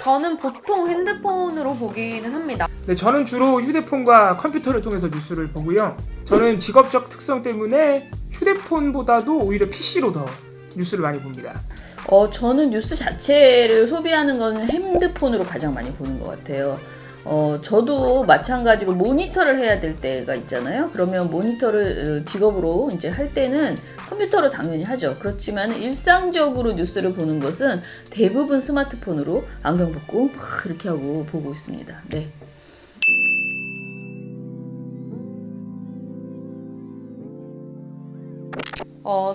저는 보통 핸드폰으로 보기는 합니다. 네, 저는 주로 휴대폰과 컴퓨터를 통해서 뉴스를 보고요. 저는 직업적 특성 때문에 휴대폰보다도 오히려 PC로 더 뉴스를 많이 봅니다. 저는 뉴스 자체를 소비하는 건 핸드폰으로 가장 많이 보는 것 같아요. 저도 마찬가지로 모니터를 해야 될 때가 있잖아요. 그러면 모니터를 직업으로 이제 할 때는 컴퓨터로 당연히 하죠. 그렇지만 일상적으로 뉴스를 보는 것은 대부분 스마트폰으로 안경 벗고 막 이렇게 하고 보고 있습니다. 네.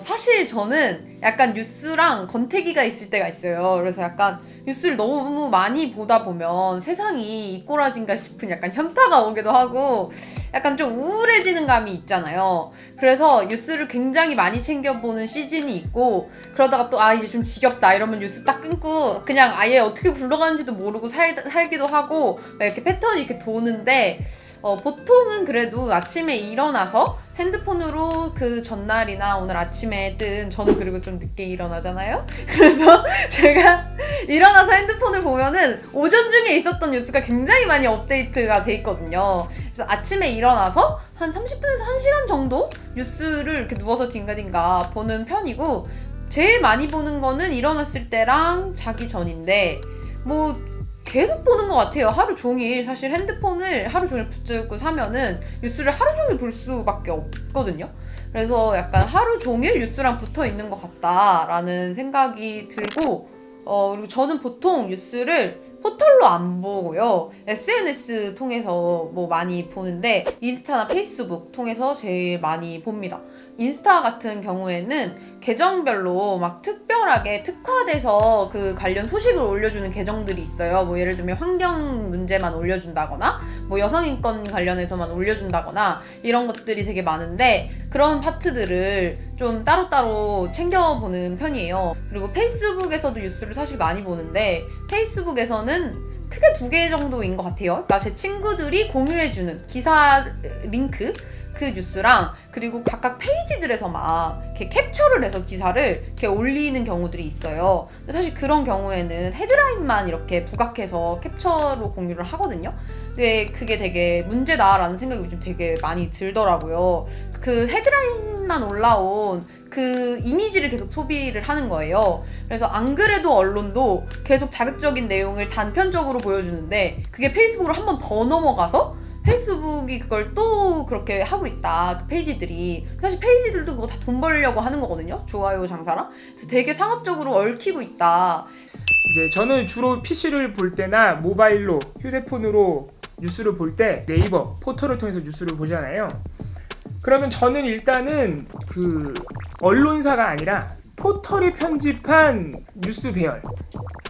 사실 저는 약간 뉴스랑 권태기가 있을 때가 있어요. 그래서 약간 뉴스를 너무 많이 보다 보면 세상이 이 꼬라진가 싶은 약간 현타가 오기도 하고 약간 좀 우울해지는 감이 있잖아요. 그래서 뉴스를 굉장히 많이 챙겨보는 시즌이 있고, 그러다가 또 이제 좀 지겹다 이러면 뉴스 딱 끊고 그냥 아예 어떻게 굴러가는지도 모르고 살기도 하고 이렇게 패턴이 이렇게 도는데, 보통은 그래도 아침에 일어나서 핸드폰으로 그 전날이나 오늘 아침에 저는 그리고 좀 늦게 일어나잖아요. 그래서 제가 일어나서 핸드폰을 보면은 오전 중에 있었던 뉴스가 굉장히 많이 업데이트가 돼 있거든요. 그래서 아침에 일어나서 한 30분에서 1시간 정도 뉴스를 이렇게 누워서 딩가딩가 보는 편이고, 제일 많이 보는 거는 일어났을 때랑 자기 전인데 뭐 계속 보는 것 같아요. 하루 종일. 사실 핸드폰을 하루 종일 붙잡고 사면은 뉴스를 하루 종일 볼 수밖에 없거든요. 그래서 약간 하루 종일 뉴스랑 붙어 있는 것 같다라는 생각이 들고, 그리고 저는 보통 뉴스를 포털로 안 보고요. SNS 통해서 뭐 많이 보는데, 인스타나 페이스북 통해서 제일 많이 봅니다. 인스타 같은 경우에는 계정별로 막 특별하게 특화돼서 그 관련 소식을 올려주는 계정들이 있어요. 뭐 예를 들면 환경 문제만 올려준다거나 뭐 여성인권 관련해서만 올려준다거나 이런 것들이 되게 많은데, 그런 파트들을 좀 따로따로 챙겨보는 편이에요. 그리고 페이스북에서도 뉴스를 사실 많이 보는데, 페이스북에서는 크게 2개 정도인 것 같아요. 그러니까 제 친구들이 공유해주는 기사 링크, 그 뉴스랑, 그리고 각각 페이지들에서 막 이렇게 캡처를 해서 기사를 이렇게 올리는 경우들이 있어요. 근데 사실 그런 경우에는 헤드라인만 이렇게 부각해서 캡처로 공유를 하거든요. 근데 그게 되게 문제다라는 생각이 요즘 되게 많이 들더라고요. 그 헤드라인만 올라온 그 이미지를 계속 소비를 하는 거예요. 그래서 안 그래도 언론도 계속 자극적인 내용을 단편적으로 보여주는데, 그게 페이스북으로 한 번 더 넘어가서 페이스북이 그걸 또 그렇게 하고 있다, 그 페이지들이. 사실 페이지들도 그거 다 돈 벌려고 하는 거거든요, 좋아요 장사랑. 그래서 되게 상업적으로 얽히고 있다. 이제 저는 주로 PC를 볼 때나 모바일로, 휴대폰으로 뉴스를 볼 때 네이버 포털을 통해서 뉴스를 보잖아요. 그러면 저는 일단은 그 언론사가 아니라 포털이 편집한 뉴스 배열,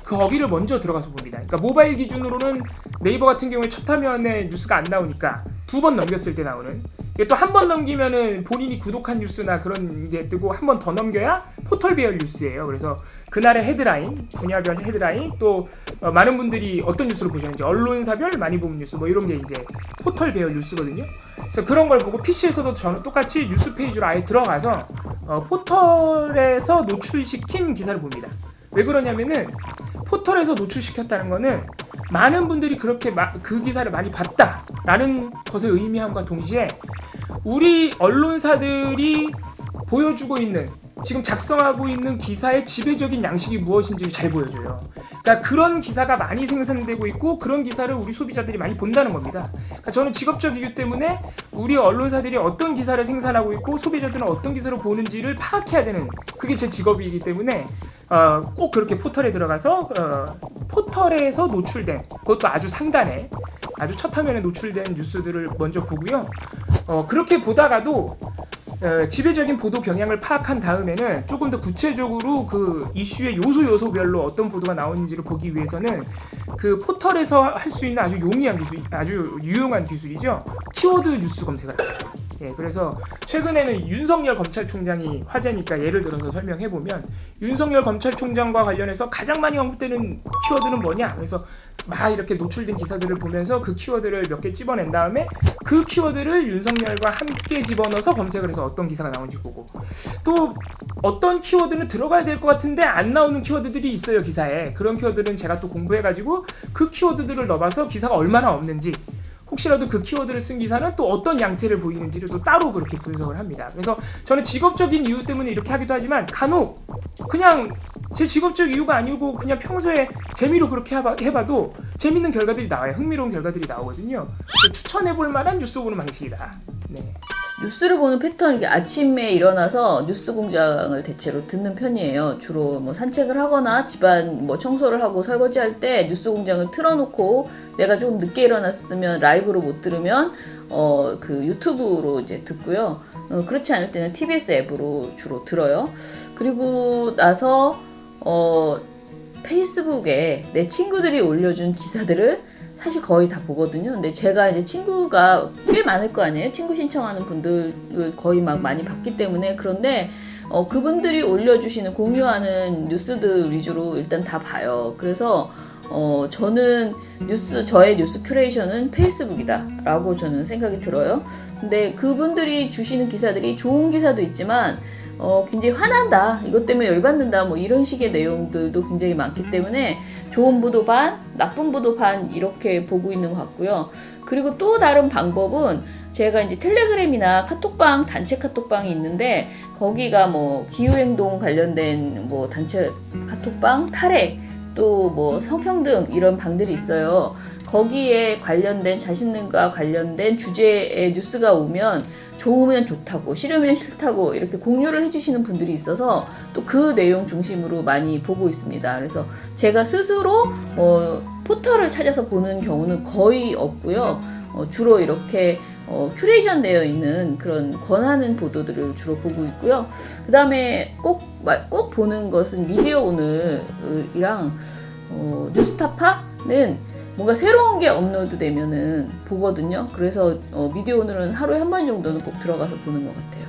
거기를 먼저 들어가서 봅니다. 그러니까 모바일 기준으로는 네이버 같은 경우에 첫 화면에 뉴스가 안 나오니까 2번 넘겼을 때 나오는, 이게 또 한 번 넘기면은 본인이 구독한 뉴스나 그런 게 뜨고 한 번 더 넘겨야 포털 배열 뉴스예요. 그래서 그날의 헤드라인, 분야별 헤드라인, 또 많은 분들이 어떤 뉴스를 보셨는지 언론사별 많이 본 뉴스, 뭐 이런 게 이제 포털 배열 뉴스거든요. 그래서 그런 걸 보고 PC에서도 저는 똑같이 뉴스 페이지로 아예 들어가서 포털에서 노출시킨 기사를 봅니다. 왜 그러냐면은 포털에서 노출시켰다는 거는 많은 분들이 그렇게 그 기사를 많이 봤다라는 것을 의미함과 동시에 우리 언론사들이 보여주고 있는, 지금 작성하고 있는 기사의 지배적인 양식이 무엇인지를 잘 보여줘요. 그러니까 그런 기사가 많이 생산되고 있고 그런 기사를 우리 소비자들이 많이 본다는 겁니다. 그러니까 저는 직업적 이유 때문에 우리 언론사들이 어떤 기사를 생산하고 있고 소비자들은 어떤 기사를 보는지를 파악해야 되는, 그게 제 직업이기 때문에 꼭 그렇게 포털에 들어가서 포털에서 노출된, 그것도 아주 상단에, 아주 첫 화면에 노출된 뉴스들을 먼저 보고요. 그렇게 보다가도 지배적인 보도 경향을 파악한 다음에는 조금 더 구체적으로 그 이슈의 요소별로 어떤 보도가 나오는지를 보기 위해서는 그 포털에서 할 수 있는 아주 용이한 기술, 아주 유용한 기술이죠. 키워드 뉴스 검색을 합니다. 그래서 최근에는 윤석열 검찰총장이 화제니까 예를 들어서 설명해보면, 윤석열 검찰총장과 관련해서 가장 많이 언급되는 키워드는 뭐냐? 그래서 막 이렇게 노출된 기사들을 보면서 그 키워드를 몇 개 집어낸 다음에 그 키워드를 윤석열과 함께 집어넣어서 검색을 해서 어떤 기사가 나오는지 보고, 또 어떤 키워드는 들어가야 될 것 같은데 안 나오는 키워드들이 있어요 기사에. 그런 키워드는 제가 또 공부해가지고 그 키워드들을 넣어봐서 기사가 얼마나 없는지, 혹시라도 그 키워드를 쓴 기사는 또 어떤 양태를 보이는지를 또 따로 그렇게 분석을 합니다. 그래서 저는 직업적인 이유 때문에 이렇게 하기도 하지만 간혹 그냥 제 직업적 이유가 아니고 그냥 평소에 재미로 그렇게 해봐도 재밌는 결과들이 나와요. 흥미로운 결과들이 나오거든요. 추천해볼 만한 뉴스 보는 방식이다. 네. 뉴스를 보는 패턴이 이게 아침에 일어나서 뉴스 공장을 대체로 듣는 편이에요. 주로 뭐 산책을 하거나 집안 뭐 청소를 하고 설거지할 때 뉴스 공장을 틀어놓고, 내가 조금 늦게 일어났으면 라이브로 못 들으면 그 유튜브로 이제 듣고요. 그렇지 않을 때는 TBS 앱으로 주로 들어요. 그리고 나서 페이스북에 내 친구들이 올려준 기사들을 사실 거의 다 보거든요. 근데 제가 이제 친구가 꽤 많을 거 아니에요. 친구 신청하는 분들을 거의 막 많이 봤기 때문에. 그런데 그분들이 올려주시는, 공유하는 뉴스들 위주로 일단 다 봐요. 그래서 저는 저의 뉴스 큐레이션은 페이스북이다 라고 저는 생각이 들어요. 근데 그분들이 주시는 기사들이 좋은 기사도 있지만 굉장히 화난다, 이것 때문에 열받는다, 뭐 이런 식의 내용들도 굉장히 많기 때문에 좋은 부도 반, 나쁜 부도 반 이렇게 보고 있는 것 같고요. 그리고 또 다른 방법은, 제가 이제 텔레그램이나 카톡방, 단체 카톡방이 있는데 거기가 뭐 기후행동 관련된 뭐 단체 카톡방, 탈핵, 또 뭐 성평등 이런 방들이 있어요. 거기에 관련된, 자신과 관련된 주제의 뉴스가 오면 좋으면 좋다고, 싫으면 싫다고 이렇게 공유를 해주시는 분들이 있어서 또 그 내용 중심으로 많이 보고 있습니다. 그래서 제가 스스로 포털을 찾아서 보는 경우는 거의 없고요. 주로 이렇게 큐레이션 되어 있는 그런 권하는 보도들을 주로 보고 있고요. 그 다음에 꼭 보는 것은 미디어 오늘이랑 뉴스타파는 뭔가 새로운 게 업로드 되면은 보거든요. 그래서 미디어 오늘은 하루에 한 번 정도는 꼭 들어가서 보는 것 같아요.